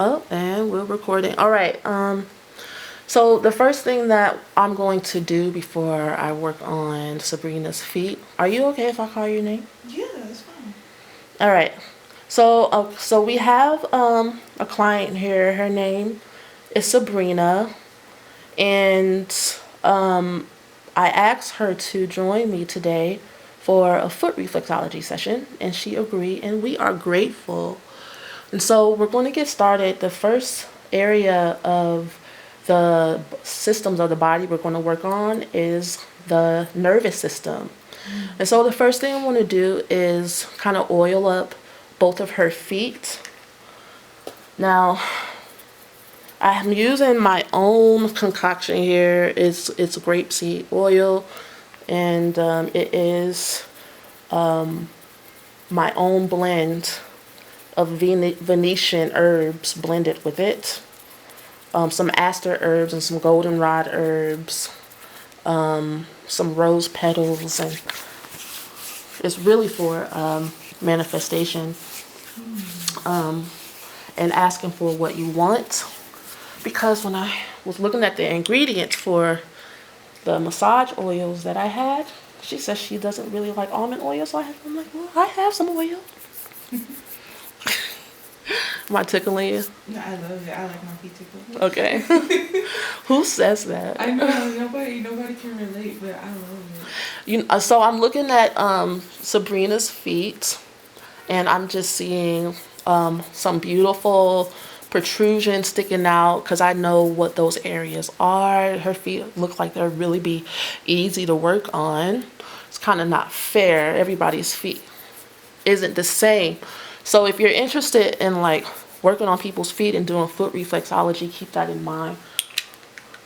Oh, and we're recording. All right. So the first thing that I'm going to do before I work on Sabrina's feet. Are you okay if I call your name? Yeah, that's fine. All right. So we have a client here. Her name is Sabrina, and I asked her to join me today for a foot reflexology session, and she agreed, and we are grateful. And so we're going to get started. The first area of the systems of the body we're going to work on is the nervous system. And so the first thing I want to do is kind of oil up both of her feet. Now, I'm using my own concoction here. It's grapeseed oil, and it is my own blend of Venetian herbs blended with it. Some aster herbs and some goldenrod herbs, some rose petals, and it's really for manifestation and asking for what you want. Because when I was looking at the ingredients for the massage oils that I had, she says she doesn't really like almond oil, so I'm like, well, I have some oil. Am I tickling you? No, I love it. I like my feet tickled. Okay. Who says that? I know nobody can relate, but I love it. So I'm looking at Sabrina's feet, and I'm just seeing some beautiful protrusions sticking out because I know what those areas are. Her feet look like they'll really be easy to work on. It's kind of not fair. Everybody's feet isn't the same. So if you're interested in like working on people's feet and doing foot reflexology, keep that in mind.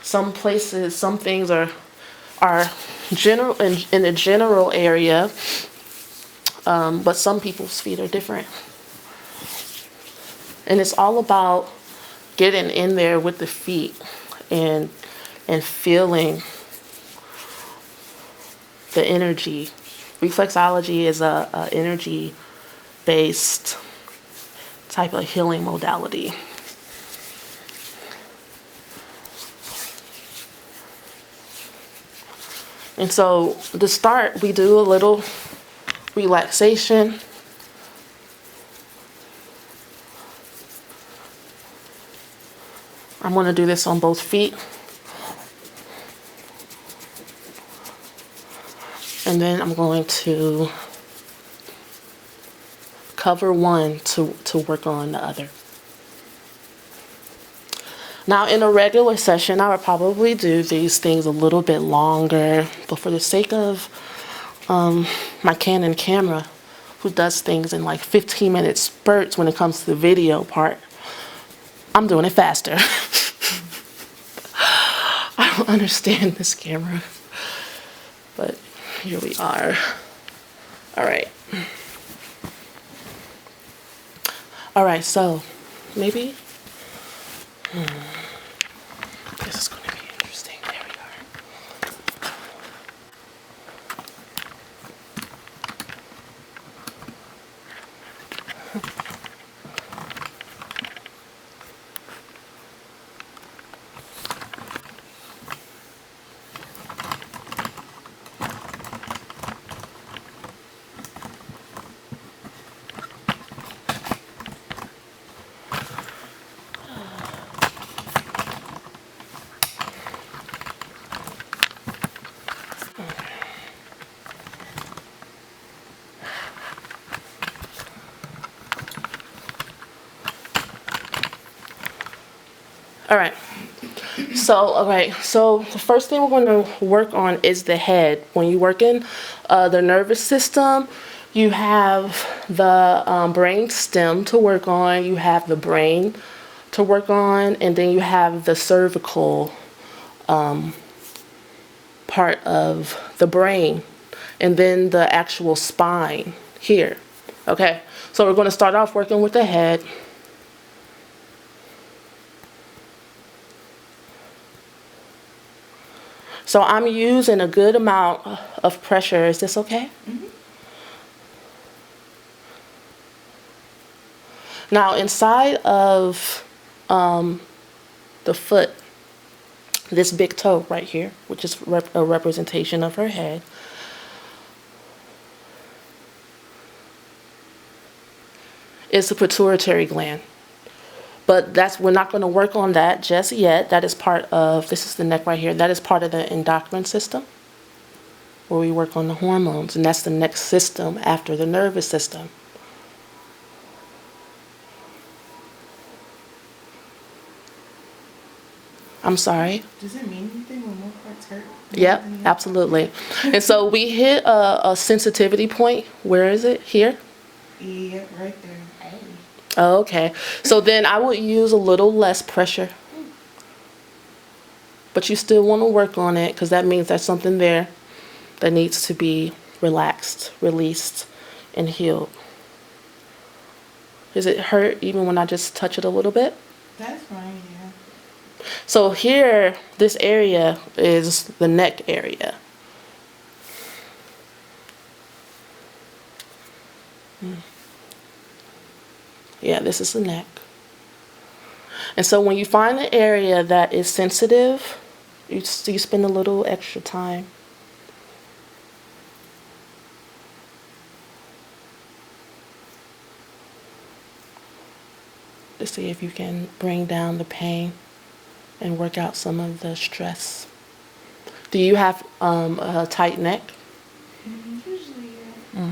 Some places, some things are general in the general area, but some people's feet are different. And it's all about getting in there with the feet and feeling the energy. Reflexology is a energy based type of healing modality. And so to start, we do a little relaxation. I'm going to do this on both feet. And then I'm going to cover one to work on the other. Now, in a regular session, I would probably do these things a little bit longer, but for the sake of my Canon camera, who does things in like 15-minute spurts when it comes to the video part, I'm doing it faster. I don't understand this camera, but here we are. All right. All right, so maybe this is going to be interesting. There we are. All right. So the first thing we're going to work on is the head. When you work in the nervous system, you have the brain stem to work on, you have the brain to work on, and then you have the cervical part of the brain, and then the actual spine here. Okay, so we're going to start off working with the head. So I'm using a good amount of pressure. Is this okay? Mm-hmm. Now inside of the foot, this big toe right here, which is a representation of her head, is the pituitary gland. But we're not going to work on that just yet. That is part of, this is the neck right here, that is part of the endocrine system, where we work on the hormones, and that's the next system after the nervous system. I'm sorry? Does it mean anything when more parts hurt? Yep, absolutely. And so we hit a sensitivity point. Where is it? Here? Yeah, right there. Oh, okay. So then I would use a little less pressure. But you still want to work on it, because that means there's something there that needs to be relaxed, released, and healed. Does it hurt even when I just touch it a little bit? That's fine, yeah. So here, this area is the neck area. Yeah, this is the neck. And so when you find an area that is sensitive, you spend a little extra time. To see if you can bring down the pain and work out some of the stress. Do you have a tight neck? Usually, yeah.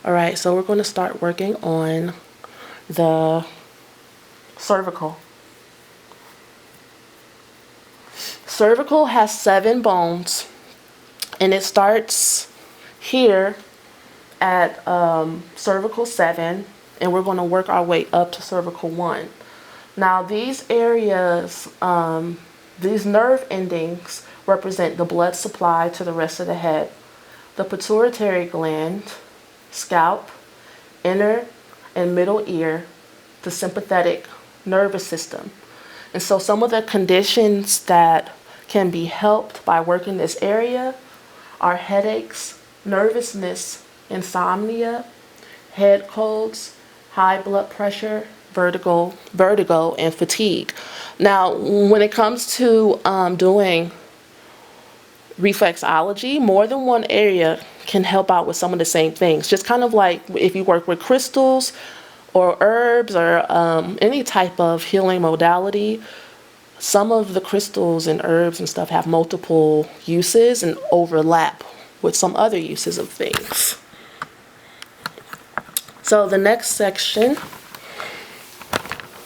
All right, so we're going to start working on the cervical. Cervical has 7 bones, and it starts here at cervical 7, and we're going to work our way up to cervical 1. Now these areas, these nerve endings represent the blood supply to the rest of the head. The pituitary gland, scalp, inner and middle ear, the sympathetic nervous system. And so some of the conditions that can be helped by working this area are headaches, nervousness, insomnia, head colds, high blood pressure, vertigo, and fatigue. Now, when it comes to doing reflexology, more than one area can help out with some of the same things. Just kind of like if you work with crystals or herbs or any type of healing modality, some of the crystals and herbs and stuff have multiple uses and overlap with some other uses of things. So the next section,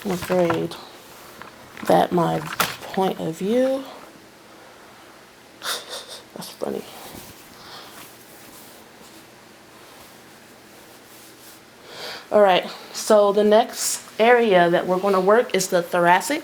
I'm afraid that my point of view, that's funny. All right, so the next area that we're going to work is the thoracic.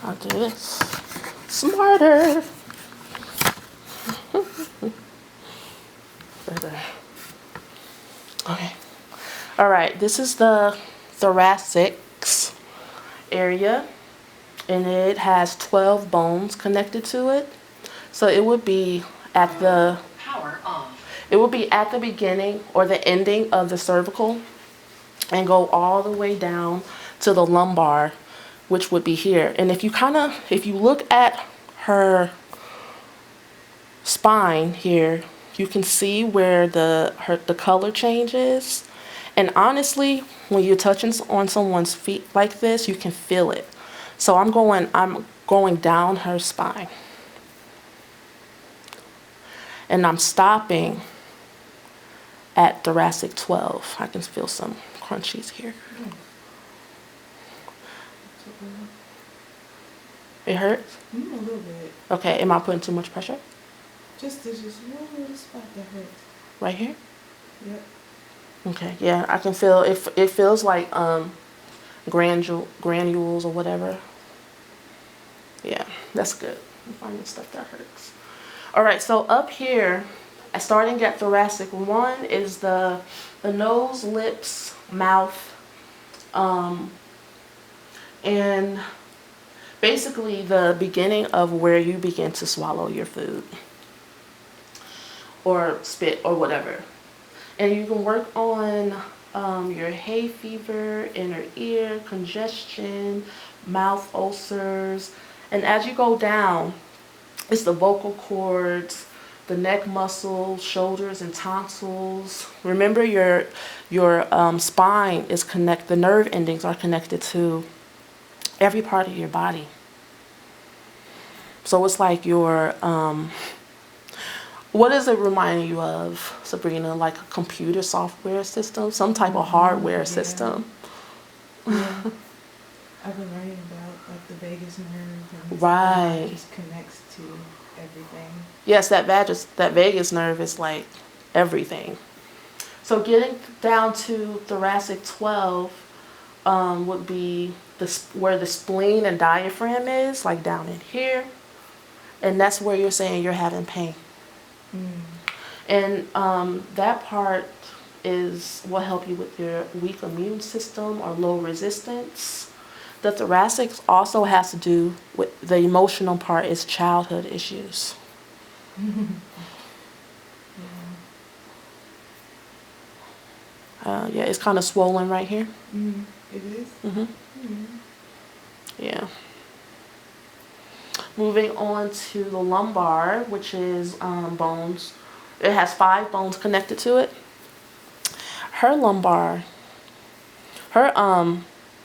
I'll do this smarter. Okay. All right, this is the thoracics area, and it has 12 bones connected to it. So it would be at the Power off. It would be at the beginning or the ending of the cervical and go all the way down to the lumbar, which would be here. And if you look at her spine here, you can see where the color changes. And honestly, when you're touching on someone's feet like this, you can feel it. So I'm going down her spine. And I'm stopping at thoracic 12. I can feel some crunchies here. It hurts? A little bit. Okay, am I putting too much pressure? There's just one little spot that hurts. Right here? Yep. Okay, yeah, I can feel it. It feels like granules or whatever. Yeah, that's good. I'm finding stuff that hurts. All right, so up here, starting at thoracic 1 is the nose, lips, mouth, and basically the beginning of where you begin to swallow your food or spit or whatever. And you can work on your hay fever, inner ear, congestion, mouth ulcers. And as you go down, it's the vocal cords, the neck muscles, shoulders, and tonsils. Remember, your spine is connected. The nerve endings are connected to every part of your body. So it's like your what does it remind you of, Sabrina? Like a computer software system, some type of hardware system. Yeah. I've been writing about like the vagus nerve and Right. it just connects to everything. Yes, that vagus nerve is like everything. So getting down to thoracic 12 would be where the spleen and diaphragm is, like down in here. And that's where you're saying you're having pain. And that part will help you with your weak immune system or low resistance. The thoracic also has to do with the emotional part, is childhood issues. Yeah, it's kind of swollen right here. It is? Yeah. Moving on to the lumbar, which is bones. It has 5 bones connected to it. Her lumbar, her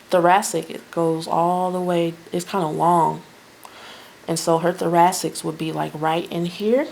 thoracic, it goes all the way, it's kind of long. And so her thoracics would be like right in here.